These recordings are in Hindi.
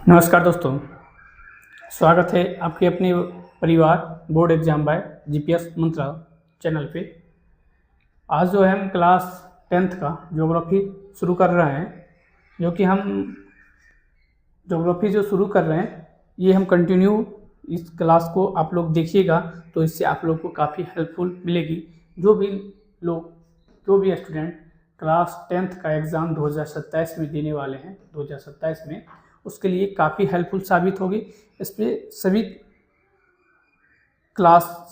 नमस्कार दोस्तों, स्वागत है आपके अपने परिवार board exam by GPS Mantra channel पे। आज जो है हम क्लास 10th का ज्योग्राफी शुरू कर रहे हैं। जो कि हम ज्योग्राफी जो शुरू कर रहे हैं ये हम कंटिन्यू इस क्लास को आप लोग देखिएगा तो इससे आप लोग को काफ़ी हेल्पफुल मिलेगी। जो भी स्टूडेंट क्लास 10th का एग्ज़ाम 2027 में देने वाले हैं, 2027 में, उसके लिए काफ़ी हेल्पफुल साबित होगी। इस पर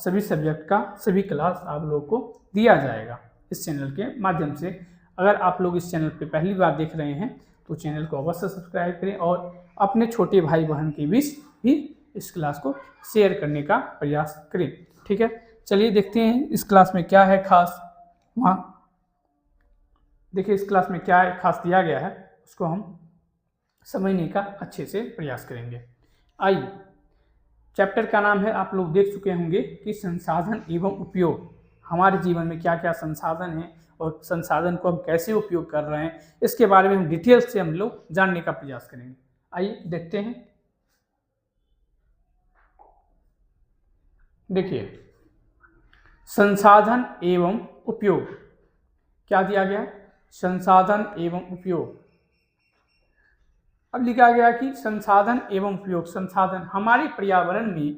सभी सब्जेक्ट का सभी क्लास आप लोगों को दिया जाएगा इस चैनल के माध्यम से। अगर आप लोग इस चैनल पे पहली बार देख रहे हैं तो चैनल को अवश्य सब्सक्राइब करें और अपने छोटे भाई बहन के बीच भी इस क्लास को शेयर करने का प्रयास करें। ठीक है, चलिए देखते हैं इस क्लास में क्या है खास। वहाँ देखिए इस क्लास में क्या है खास दिया गया है, उसको हम समझने का अच्छे से प्रयास करेंगे। आइए, चैप्टर का नाम है, आप लोग देख चुके होंगे कि संसाधन एवं उपयोग। हमारे जीवन में क्या क्या संसाधन हैं और संसाधन को हम कैसे उपयोग कर रहे हैं, इसके बारे में हम डिटेल से हम लोग जानने का प्रयास करेंगे। आइए देखते हैं। देखिए, संसाधन एवं उपयोग क्या दिया गया? संसाधन एवं उपयोग। अब लिखा गया कि संसाधन एवं उपयोग। संसाधन हमारे पर्यावरण में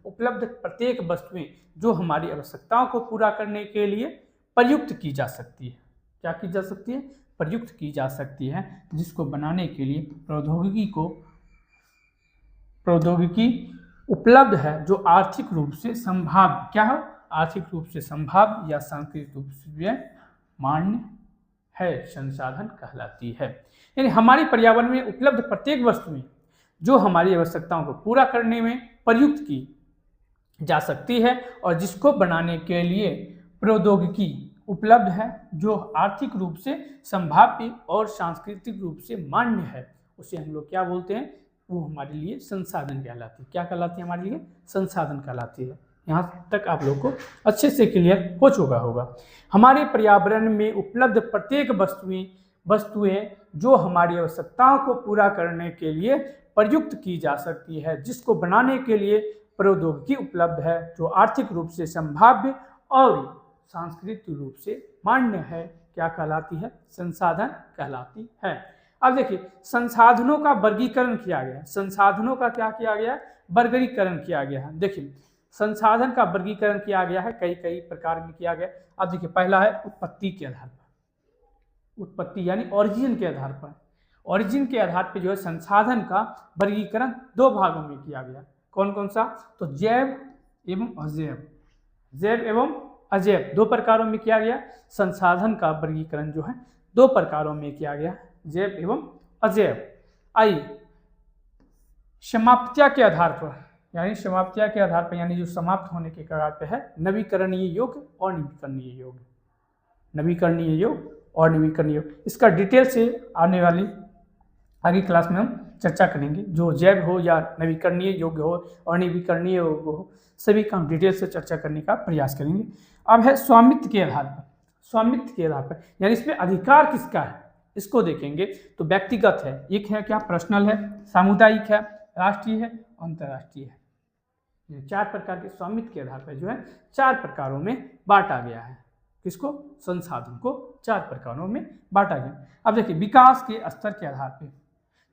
उपलब्ध प्रत्येक वस्तुएं जो हमारी आवश्यकताओं को पूरा करने के लिए प्रयुक्त की जा सकती है। क्या की जा सकती है? प्रयुक्त की जा सकती है, जिसको बनाने के लिए प्रौद्योगिकी उपलब्ध है, जो आर्थिक रूप से संभाव्य क्या है? आर्थिक रूप से संभाव्य या सांस्कृतिक रूप से मान्य है, संसाधन कहलाती है। यानी हमारे पर्यावरण में उपलब्ध प्रत्येक वस्तुएं जो हमारी आवश्यकताओं को पूरा करने में प्रयुक्त की जा सकती है और जिसको बनाने के लिए प्रौद्योगिकी उपलब्ध है, जो आर्थिक रूप से संभाव्य और सांस्कृतिक रूप से मान्य है, उसे हम लोग क्या बोलते हैं? वो हमारे लिए संसाधन कहलाती है। क्या कहलाती है? हमारे लिए संसाधन कहलाती है। यहाँ तक आप लोग को अच्छे से क्लियर हो चुका होगा। हमारे पर्यावरण में उपलब्ध प्रत्येक वस्तुएं जो हमारी आवश्यकताओं को पूरा करने के लिए प्रयुक्त की जा सकती है, जिसको बनाने के लिए प्रौद्योगिकी उपलब्ध है, जो आर्थिक रूप से संभाव्य और सांस्कृतिक रूप से मान्य है, क्या कहलाती है? संसाधन कहलाती है। अब देखिए, संसाधनों का वर्गीकरण किया गया। संसाधनों का क्या किया गया? वर्गीकरण किया गया है। देखिए, संसाधन का वर्गीकरण किया गया है, कई प्रकार में किया गया। अब देखिए, पहला है उत्पत्ति के आधार पर। उत्पत्ति यानी ओरिजिन के आधार पर। ओरिजिन के आधार पर जो है संसाधन का वर्गीकरण दो भागों में किया गया। कौन कौन सा? तो जैव एवं अजैव। जैव एवं अजैव दो प्रकारों में किया गया। संसाधन का वर्गीकरण जो है दो प्रकारों में किया गया, जैव एवं अजैव। आइए, समाप्तिया के आधार पर यानी जो समाप्त होने के कगार पे है, नवीकरणीय योग्य और नवीकरणीय योग्य। नवीकरणीय योग्य और नवीकरणीय योग्य, इसका डिटेल से आने वाली आगे क्लास में हम चर्चा करेंगे। जो जैव हो या नवीकरणीय योग्य हो और नवीकरणीय योग्य हो, सभी का हम डिटेल से चर्चा करने का प्रयास करेंगे। अब है स्वामित्व के आधार पर। स्वामित्व के आधार पर यानी इसमें अधिकार किसका है, इसको देखेंगे। तो व्यक्तिगत है, एक है क्या? पर्सनल है, सामुदायिक है, राष्ट्रीय है, अंतर्राष्ट्रीय है। ये चार प्रकार के स्वामित्व के आधार पर जो है चार प्रकारों में बांटा गया है। किसको? संसाधन को चार प्रकारों में बांटा गया। अब देखिए, विकास के स्तर के आधार पर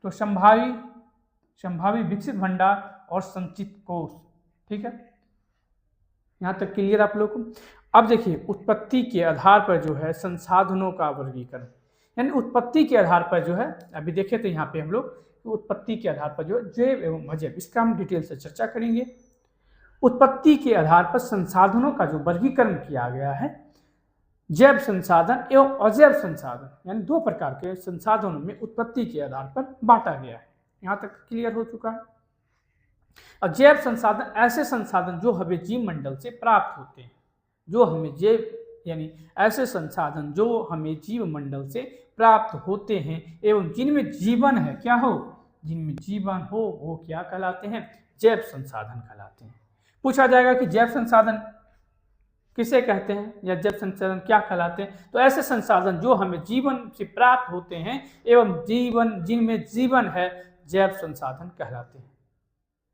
तो संभावी विकसित भंडार और संचित कोष। ठीक है, यहाँ तक क्लियर आप लोग को। अब देखिए, उत्पत्ति के आधार पर जो है संसाधनों का वर्गीकरण, यानी उत्पत्ति के आधार पर जो है, अभी देखे थे यहाँ पे हम लोग, तो उत्पत्ति के आधार पर जो है जैव एवं अजैव, इसका हम डिटेल से चर्चा करेंगे। उत्पत्ति के आधार पर संसाधनों का जो वर्गीकरण किया गया है, जैव संसाधन एवं अजैव संसाधन, यानी दो प्रकार के संसाधनों में उत्पत्ति के आधार पर बांटा गया है। यहाँ तक क्लियर हो चुका है। और जैव संसाधन ऐसे संसाधन जो हमें जीव मंडल से प्राप्त होते हैं, जो हमें जैव यानी ऐसे संसाधन जो हमें जीव मंडल से प्राप्त होते हैं एवं जिनमें जीवन है, क्या हो? जिनमें जीवन हो, वो क्या कहलाते हैं? जैव संसाधन कहलाते हैं। पूछा जाएगा कि जैव संसाधन किसे कहते हैं या जैव संसाधन क्या कहलाते हैं? तो ऐसे संसाधन जो हमें जीवन से प्राप्त होते हैं एवं जिनमें जीवन है, जैव संसाधन कहलाते हैं।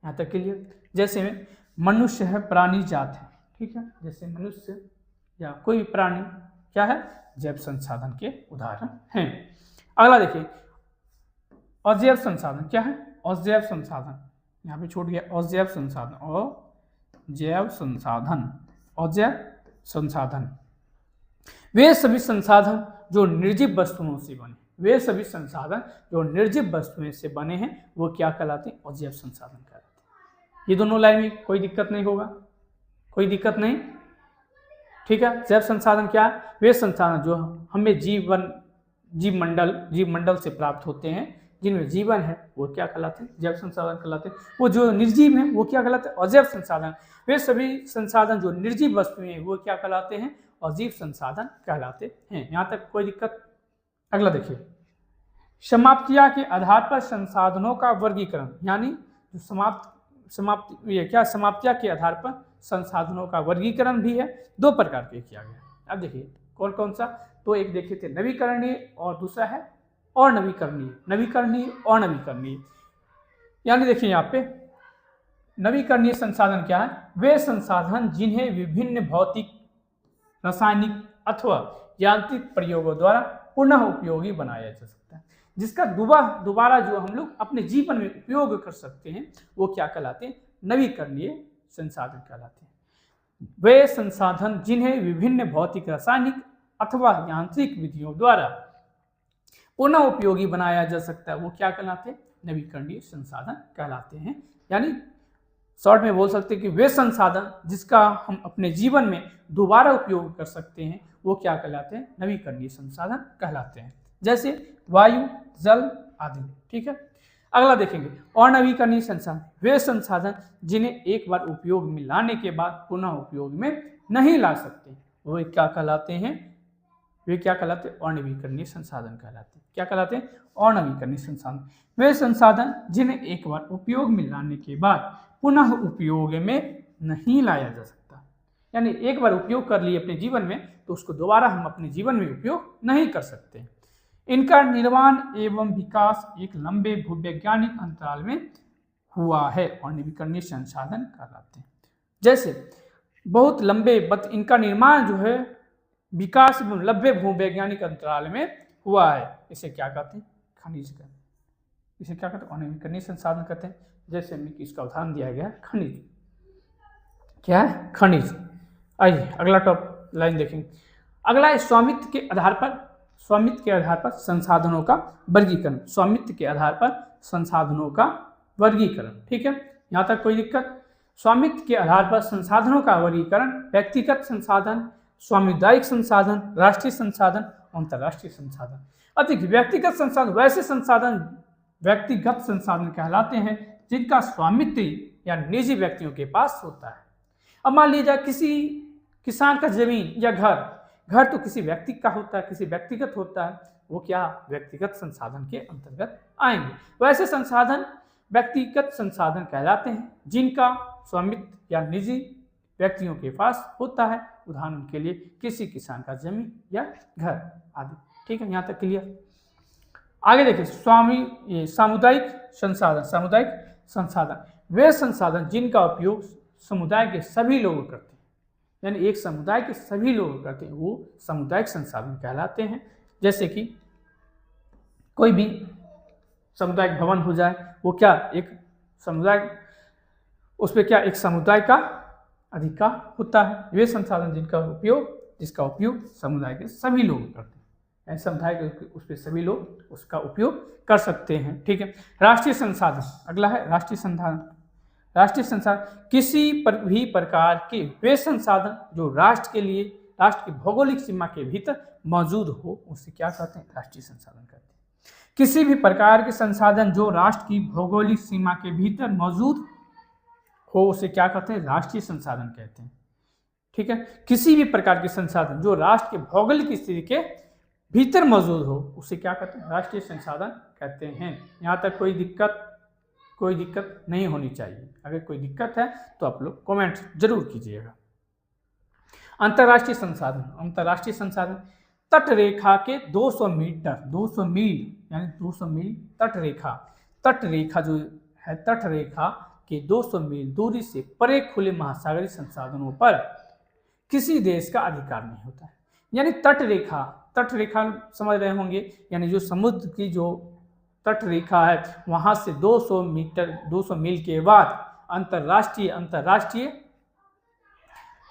यहाँ तक क्लियर? जैसे में मनुष्य है, प्राणी जात है, ठीक है, जैसे मनुष्य या कोई भी प्राणी क्या है, जैव संसाधन के उदाहरण हैं। अगला देखिए, अजैव संसाधन क्या है? अजैव संसाधन, यहाँ पे छूट गया, अजैव संसाधन और जैव संसाधन। अजैव संसाधन वे सभी संसाधन जो निर्जीव वस्तुओं से बने, वे सभी संसाधन जो निर्जीव वस्तुओं से बने हैं वो क्या कहलाते हैं? अजैव संसाधन कहलाते हैं। ये दोनों लाइन में कोई दिक्कत नहीं होगा, कोई दिक्कत नहीं, ठीक है। जैव संसाधन क्या है? वे संसाधन जो हमें जीव मंडल से प्राप्त होते हैं, जिनमें जीवन है, वो क्या कहलाते हैं? जैव संसाधन कहलाते हैं। वो जो निर्जीव हैं वो क्या कहलाते हैं? अजैव संसाधन। वे सभी संसाधन जो निर्जीव वस्तुएं हैं वो क्या कहलाते हैं? अजीव संसाधन कहलाते हैं। यहाँ तक कोई दिक्कत? अगला देखिए, समाप्तियां के आधार पर संसाधनों का वर्गीकरण, यानी जो समाप्तियां के आधार पर संसाधनों का वर्गीकरण भी है, दो प्रकार के किया गया। अब देखिए कौन कौन सा? तो एक देखे थे नवीकरणीय और दूसरा है अनवीकरणीय। नवीकरणीय और नवीकरणीय, यानी देखिए यहाँ पे नवीकरणीय संसाधन क्या है? वे संसाधन जिन्हें विभिन्न भौतिक, रासायनिक अथवा यांत्रिक प्रयोगों द्वारा पुनः उपयोगी बनाया जा सकता है, जिसका दोबारा जो हम लोग अपने जीवन में उपयोग कर सकते हैं, वो क्या कहलाते हैं? नवीकरणीय संसाधन कहलाते हैं। वे संसाधन जिन्हें विभिन्न भौतिक, रासायनिक अथवा यांत्रिक विधियों द्वारा पुनः उपयोगी बनाया जा सकता है, वो क्या कहलाते हैं? नवीकरणीय संसाधन कहलाते हैं। यानी शॉर्ट में बोल सकते हैं कि वे संसाधन जिसका हम अपने जीवन में दोबारा उपयोग कर सकते हैं, वो क्या कहलाते हैं? नवीकरणीय संसाधन कहलाते हैं, जैसे वायु, जल आदि, ठीक है। अगला देखेंगे अनवीकरणीय संसाधन, वे संसाधन जिन्हें एक बार उपयोग में लाने के बाद पुनः उपयोग में नहीं ला सकते, वो क्या कहलाते हैं? वे क्या कहलाते हैं? अनवीकरणीय संसाधन कहलाते हैं। क्या कहलाते हैं? अनवीकरणीय संसाधन। वे संसाधन जिन्हें एक बार उपयोग में लाने के बाद पुनः उपयोग में नहीं लाया जा सकता, यानी एक बार उपयोग कर लिए अपने जीवन में तो उसको दोबारा हम अपने जीवन में उपयोग नहीं कर सकते। इनका निर्माण एवं विकास एक लंबे भूवैज्ञानिक अंतराल में हुआ है, अनवीकरणीय संसाधन कहलाते हैं। जैसे बहुत लंबे इनका निर्माण जो है विकास एवं लंबे भूवैज्ञानिक अंतराल में हुआ है, इसे क्या कहते हैं? खनिज कहते हैं। इसे क्या कहते हैं? अनवीकरणीय संसाधन कहते हैं। जैसे इसका उदाहरण दिया गया है खनिज। क्या है? खनिज। आइए अगला टॉप लाइन देखेंगे। अगला है स्वामित्व के आधार पर संसाधनों का वर्गीकरण। स्वामित्व के आधार पर संसाधनों का वर्गीकरण, ठीक है, यहाँ तक कोई दिक्कत? स्वामित्व के आधार पर संसाधनों का वर्गीकरण व्यक्तिगत संसाधन, सामुदायिक संसाधन, राष्ट्रीय संसाधन, अंतर्राष्ट्रीय संसाधन। अधिक व्यक्तिगत संसाधन वैसे संसाधन व्यक्तिगत संसाधन कहलाते हैं जिनका स्वामित्व या निजी व्यक्तियों के पास होता है। अब मान लीजिए किसी किसान का जमीन या घर तो किसी व्यक्ति का होता है, किसी व्यक्तिगत होता है, वो क्या व्यक्तिगत संसाधन के अंतर्गत आएंगे। वैसे संसाधन व्यक्तिगत संसाधन कहलाते हैं जिनका स्वामित्व या निजी व्यक्तियों के पास होता है, उदाहरण के लिए किसी किसान का जमीन या घर आदि, ठीक है, यहाँ तक क्लियर। आगे देखिए सामुदायिक संसाधन वे संसाधन जिनका उपयोग समुदाय के सभी लोग करते हैं, यानी एक समुदाय के सभी लोग करते हैं, वो सामुदायिक संसाधन कहलाते हैं। जैसे कि कोई भी सामुदायिक भवन हो जाए, वो क्या एक समुदाय, उस पर क्या एक समुदाय का अधिकार होता है। वे संसाधन जिसका उपयोग समुदाय के सभी लोग करते हैं, समुदाय के उस पर सभी लोग उसका उपयोग कर सकते हैं, ठीक है। राष्ट्रीय संसाधन, अगला है राष्ट्रीय संसाधन किसी भी प्रकार के वे संसाधन जो राष्ट्र की भौगोलिक सीमा के भीतर मौजूद हो, उसे क्या कहते हैं? राष्ट्रीय संसाधन कहते हैं। किसी भी प्रकार के संसाधन जो राष्ट्र की भौगोलिक सीमा के भीतर मौजूद हो, उसे क्या कहते हैं? राष्ट्रीय संसाधन कहते हैं, ठीक है। किसी भी प्रकार के संसाधन जो राष्ट्र के भौगोलिक स्थिति के भीतर मौजूद हो, उसे क्या कहते हैं? राष्ट्रीय संसाधन कहते हैं। यहाँ तक कोई दिक्कत नहीं होनी चाहिए। अगर कोई दिक्कत है तो आप लोग कमेंट जरूर कीजिएगा। अंतर्राष्ट्रीय संसाधन, अंतर्राष्ट्रीय संसाधन तट रेखा के 200 मीटर, 200 मील यानी 200 मील तट रेखा, तट रेखा जो है तट रेखा के 200 मील दूरी से परे खुले महासागरीय संसाधनों पर किसी देश का अधिकार नहीं होता है। यानी तट रेखा, तट रेखा समझ रहे होंगे, यानी जो समुद्र की जो तट रेखा है वहां से 200 मीटर, 200 मील के बाद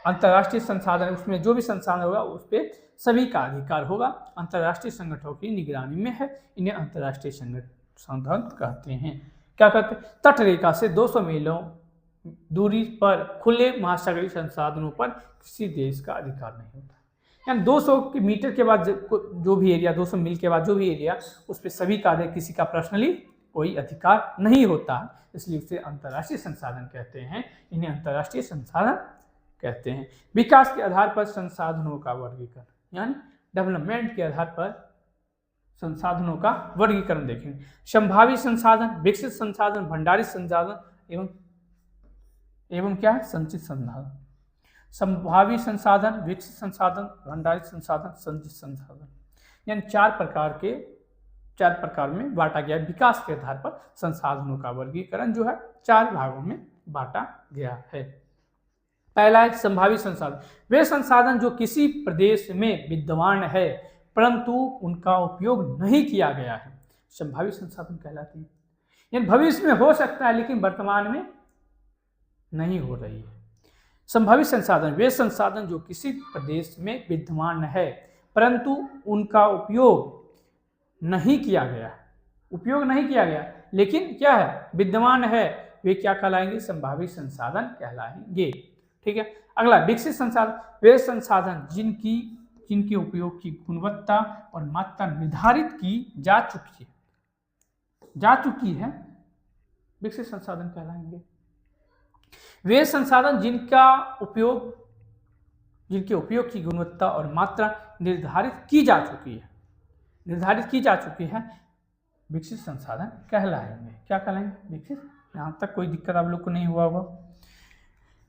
अंतर्राष्ट्रीय संसाधन, उसमें जो भी संसाधन होगा उस पर सभी का अधिकार होगा। अंतर्राष्ट्रीय संगठनों की निगरानी में है, इन्हें अंतर्राष्ट्रीय संगठन कहते हैं। क्या कहते हैं? तट रेखा से 200 मीलों दूरी पर खुले महासागरीय संसाधनों पर किसी देश का अधिकार नहीं होता। यानी 200 मीटर के बाद जो भी एरिया, 200 मील के बाद जो भी एरिया, उस पर सभी का, किसी का पर्सनली कोई अधिकार नहीं होता, इसलिए उसे अंतर्राष्ट्रीय संसाधन कहते हैं। इन्हें अंतर्राष्ट्रीय संसाधन कहते हैं। विकास के आधार पर संसाधनों का वर्गीकरण, यानी डेवलपमेंट के आधार पर संसाधनों का वर्गीकरण देखेंगे। संभावित संसाधन, विकसित संसाधन, भंडारित संसाधन एवं क्या है? संचित संसाधन। संभावित संसाधन, विकसित संसाधन, भंडारित संसाधन, संचित संसाधन, यानी चार प्रकार में बांटा गया। विकास के आधार पर संसाधनों का वर्गीकरण जो है 4 भागों में बांटा गया है। पहला है संभावित संसाधन, वे संसाधन जो किसी प्रदेश में विद्यमान है परंतु उनका उपयोग नहीं किया गया है, संभावित संसाधन कहलाते हैं। यानी भविष्य में हो सकता है लेकिन वर्तमान में नहीं हो रही है। संभावित संसाधन, वे संसाधन जो किसी प्रदेश में विद्यमान है परंतु उनका उपयोग नहीं किया गया, लेकिन क्या है? विद्यमान है, वे क्या कहलाएंगे? संभावित संसाधन कहलाएंगे। ठीक है। अगला विकसित संसाधन, वे संसाधन जिनके उपयोग की गुणवत्ता और मात्रा निर्धारित की जा चुकी है, विकसित संसाधन कहलाएंगे। वे संसाधन जिनके उपयोग की गुणवत्ता और मात्रा निर्धारित की जा चुकी है, विकसित संसाधन कहलाएंगे। क्या कहलाएंगे? विकसित। यहाँ तक कोई दिक्कत आप लोग को नहीं हुआ होगा।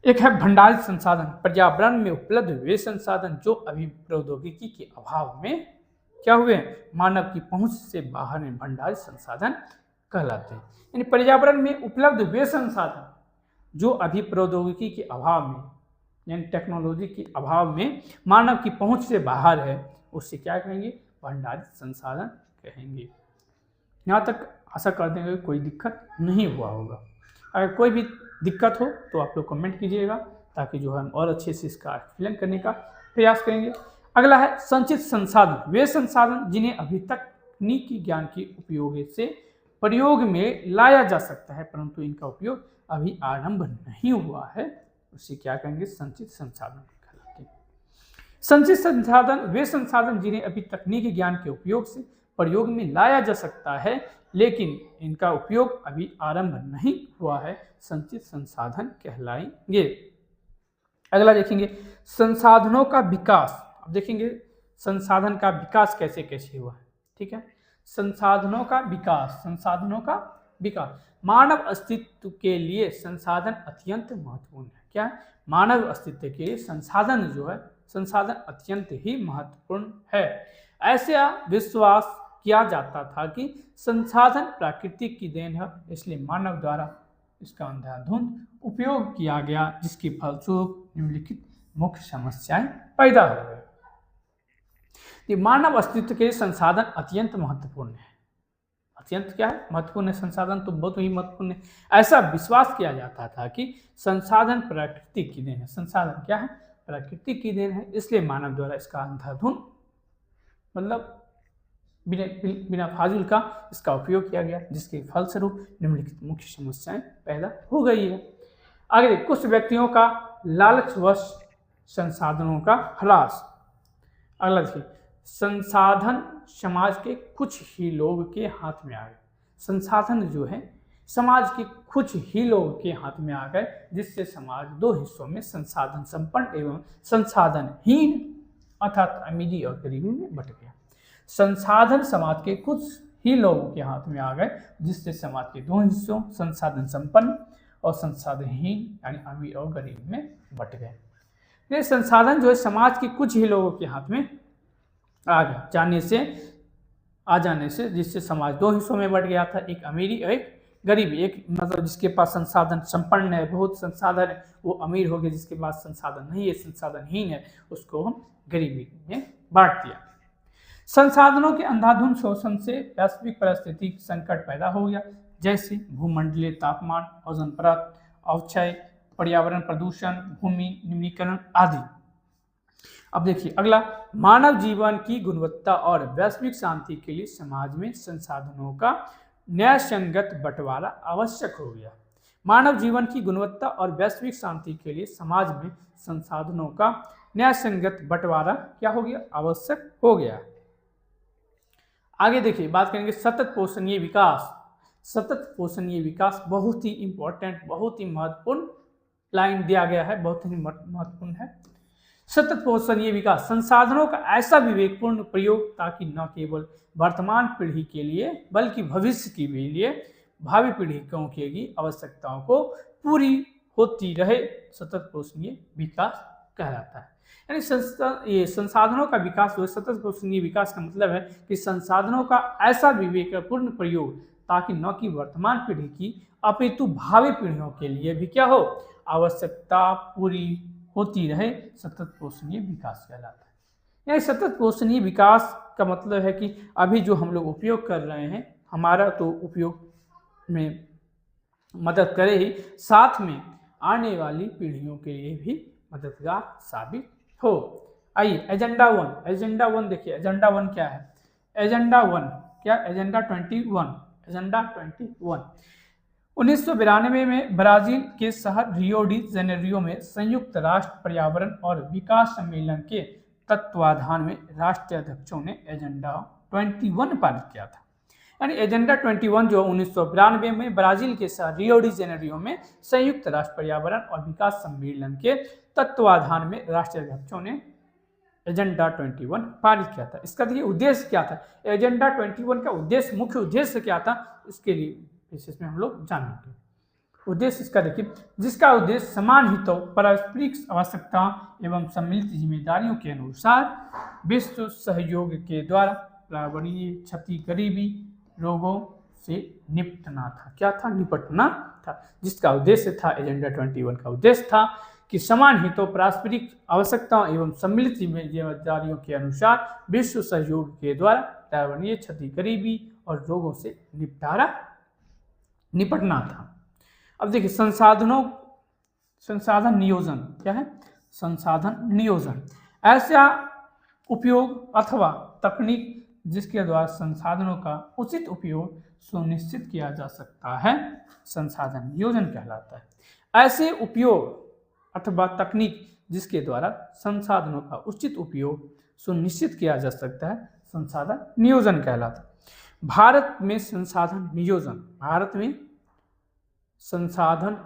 एक है भंडारित संसाधन, पर्यावरण में उपलब्ध वे संसाधन जो अभी प्रौद्योगिकी के अभाव में क्या हुए, मानव की पहुंच से बाहर में भंडारित संसाधन कहलाते हैं। यानी पर्यावरण में उपलब्ध वे संसाधन जो अभी प्रौद्योगिकी के अभाव में, यानी टेक्नोलॉजी के अभाव में मानव की पहुंच से बाहर है, उससे क्या कहेंगे? भंडारित संसाधन कहेंगे। यहाँ तक आशा करते हैं कोई दिक्कत नहीं हुआ होगा। अगर कोई भी दिक्कत हो तो आप लोग कमेंट कीजिएगा, ताकि जो हम और अच्छे से इसका एक्सप्लेन करने का प्रयास करेंगे। अगला है संचित संसाधन, वे संसाधन जिन्हें अभी तकनीकी ज्ञान के उपयोग से प्रयोग में लाया जा सकता है परंतु इनका उपयोग अभी आरंभ नहीं हुआ है, उसे क्या कहेंगे? संचित संसाधन कहलाते हैं। संचित संसाधन, वे संसाधन जिन्हें अभी तकनीकी ज्ञान के उपयोग से प्रयोग में लाया जा सकता है लेकिन इनका उपयोग अभी आरंभ नहीं हुआ है, संचित संसाधन कहलाएंगे। अगला देखेंगे संसाधनों का विकास। अब देखेंगे संसाधन का विकास कैसे कैसे हुआ है। ठीक है। संसाधनों का विकास, मानव अस्तित्व के लिए संसाधन अत्यंत महत्वपूर्ण है। क्या है? मानव अस्तित्व के लिए संसाधन अत्यंत ही महत्वपूर्ण है। ऐसा विश्वास किया जाता था कि संसाधन प्रकृति की देन है, इसलिए मानव द्वारा इसका अंधाधुंध उपयोग किया गया, जिसके फलस्वरूप निम्नलिखित मुख्य समस्याएं पैदा हो गई। मानव अस्तित्व के लिए संसाधन अत्यंत महत्वपूर्ण है। अत्यंत क्या है? महत्वपूर्ण है। संसाधन तो बहुत ही महत्वपूर्ण है। ऐसा विश्वास किया जाता था कि संसाधन प्रकृति की देन है। संसाधन क्या है? प्रकृति की देन है, इसलिए मानव द्वारा इसका अंधाधुंध मतलब बिना फाजिल का इसका उपयोग किया गया, जिसके फलस्वरूप निम्नलिखित मुख्य समस्याएं पैदा हो गई है। आगे कुछ व्यक्तियों का लालचवश संसाधनों का ह्रास। अगला देखिए, संसाधन समाज के कुछ ही लोग के हाथ में आ गए। संसाधन जो है समाज के कुछ ही लोगों के हाथ में आ गए, जिससे समाज 2 हिस्सों में संसाधन संपन्न एवं संसाधनहीन अर्थात अमीरी और गरीबी में बट गया। संसाधन समाज के कुछ ही लोगों के हाथ में आ गए, जिससे समाज के 2 हिस्सों संसाधन संपन्न और संसाधनहीन यानी अमीर और गरीब में बट गए। ये संसाधन जो है समाज के कुछ ही लोगों के हाथ में आ जाने से जिससे समाज दो हिस्सों में बढ़ गया था, एक अमीरी और एक गरीबी। एक मतलब जिसके पास संसाधन संपन्न है, बहुत संसाधन है, वो अमीर हो गया, जिसके पास संसाधन नहीं है, संसाधनहीन है, उसको हम गरीबी में बांट दिया। संसाधनों के अंधाधुंध शोषण से वैश्विक पारिस्थितिक संकट पैदा हो गया, जैसे भूमंडलीय तापमान, ओजोन परत अवक्षय, पर्यावरण प्रदूषण, भूमि निम्नीकरण आदि। अब देखिए अगला, मानव जीवन की गुणवत्ता और वैश्विक शांति के लिए समाज में संसाधनों का न्यायसंगत बंटवारा आवश्यक हो गया। मानव जीवन की गुणवत्ता और वैश्विक शांति के लिए समाज में संसाधनों का न्यायसंगत बंटवारा क्या हो गया? आवश्यक हो गया। आगे देखिए बात करेंगे सतत पोषणीय विकास। सतत पोषणीय विकास बहुत ही इंपॉर्टेंट, बहुत ही महत्वपूर्ण लाइन दिया गया है, बहुत ही महत्वपूर्ण है। सतत पोषणीय विकास, संसाधनों का ऐसा विवेकपूर्ण प्रयोग ताकि न केवल वर्तमान पीढ़ी के लिए बल्कि भविष्य के लिए भावी पीढ़ियों की आवश्यकताओं को पूरी होती रहे, सतत पोषणीय विकास कहलाता है। यानी ये संसाधनों का विकास हो, सतत पोषणीय विकास का मतलब है कि संसाधनों का ऐसा विवेकपूर्ण प्रयोग ताकि न कि वर्तमान पीढ़ी की अपितु भावी पीढ़ियों के लिए भी क्या हो, आवश्यकता पूरी होती रहे, सतत पोषणीय विकास कहलाता है। यानी सतत पोषणीय विकास का मतलब है कि अभी जो हम लोग उपयोग कर रहे हैं, हमारा तो उपयोग में मदद करे ही, साथ में आने वाली पीढ़ियों के लिए भी मददगार साबित हो। आइए एजेंडा 1, एजेंडा 1 देखिए, एजेंडा 1 क्या है? एजेंडा 1 क्या? एजेंडा 21, एजेंडा 21 1992 में ब्राजील के शहर रियो डी जेनेरियो में संयुक्त राष्ट्र पर्यावरण और विकास सम्मेलन के तत्वाधान में राष्ट्रीय अध्यक्षों ने एजेंडा 21 पारित किया था। यानी एजेंडा 21 जो 1992 में ब्राजील के शहर रियो डी जेनेरियो में संयुक्त राष्ट्र पर्यावरण और विकास सम्मेलन के तत्वाधान में राष्ट्रीय अध्यक्षों ने एजेंडा 21 पारित किया था। इसका देखिए उद्देश्य क्या था? एजेंडा 21 का उद्देश्य, मुख्य उद्देश्य क्या था, इसके लिए विशेष में हम लोग जानेंगे। उद्देश्य इसका देखिए, जिसका उद्देश्य समान हितों, पारस्परिक आवश्यकता एवं सम्मिलित जिम्मेदारियों के अनुसार विश्व सहयोग के द्वारा पर्यावरणीय क्षति, गरीबी, रोगों से निपटना था। क्या था? निपटना था। जिसका उद्देश्य था, एजेंडा 21 का उद्देश्य था कि समान हितों, पारस्परिक आवश्यकताओं एवं सम्मिलित जिम्मेदारियों के अनुसार विश्व सहयोग के द्वारा पर्यावरणीय क्षति, गरीबी और रोगों से निपटना था। अब देखिए संसाधन नियोजन क्या है? संसाधन नियोजन ऐसा उपयोग अथवा तकनीक जिसके द्वारा संसाधनों का उचित उपयोग सुनिश्चित किया जा सकता है, संसाधन नियोजन कहलाता है। ऐसे उपयोग अथवा तकनीक जिसके द्वारा संसाधनों का उचित उपयोग सुनिश्चित किया जा सकता है, संसाधन नियोजन कहलाता है। भारत में संसाधन नियोजन, भारत में संसाधन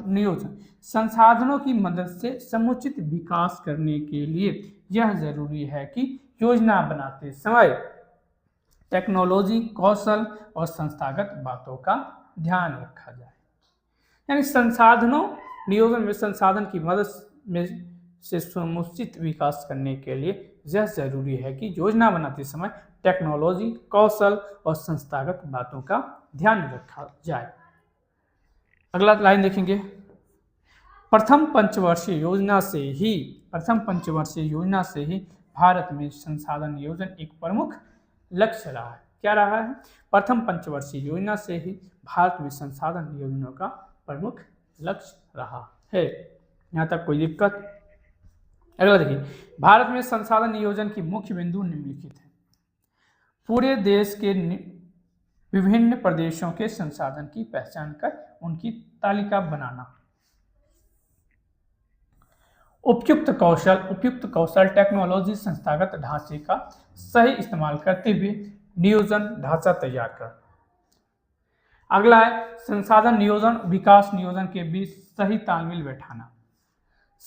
नियोजन संसाधनों की मदद से समुचित विकास करने के लिए यह जरूरी है कि योजना बनाते समय टेक्नोलॉजी, कौशल और संस्थागत बातों का ध्यान रखा जाए। यानी संसाधनों नियोजन में संसाधन की मदद से समुचित विकास करने के लिए यह जरूरी है कि योजना बनाते समय टेक्नोलॉजी, कौशल और संस्थागत बातों का ध्यान रखा जाए। अगला लाइन देखेंगे, प्रथम पंचवर्षीय योजना से ही भारत में संसाधन नियोजन एक प्रमुख लक्ष्य रहा है। क्या रहा है? प्रथम पंचवर्षीय योजना से ही भारत में संसाधन नियोजनों का प्रमुख लक्ष्य रहा है। यहाँ तक कोई दिक्कत? अगला देखिए, भारत में संसाधन नियोजन की मुख्य बिंदु निम्नलिखित है। पूरे देश के विभिन्न प्रदेशों के संसाधन की पहचान कर उनकी तालिका बनाना। उपयुक्त कौशल, टेक्नोलॉजी, संस्थागत ढांचे का सही इस्तेमाल करते हुए नियोजन ढांचा तैयार करना। अगला है संसाधन नियोजन, विकास नियोजन के बीच सही तालमेल बैठाना।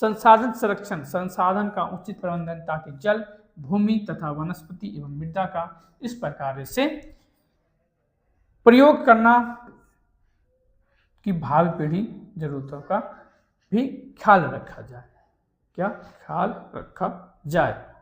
संसाधन संरक्षण, संसाधन का उचित प्रबंधन ताकि जल, भूमि तथा वनस्पति एवं मृदा का इस प्रकार से प्रयोग करना कि भावी पीढ़ी जरूरतों का भी ख्याल रखा जाए। क्या ख्याल रखा जाए।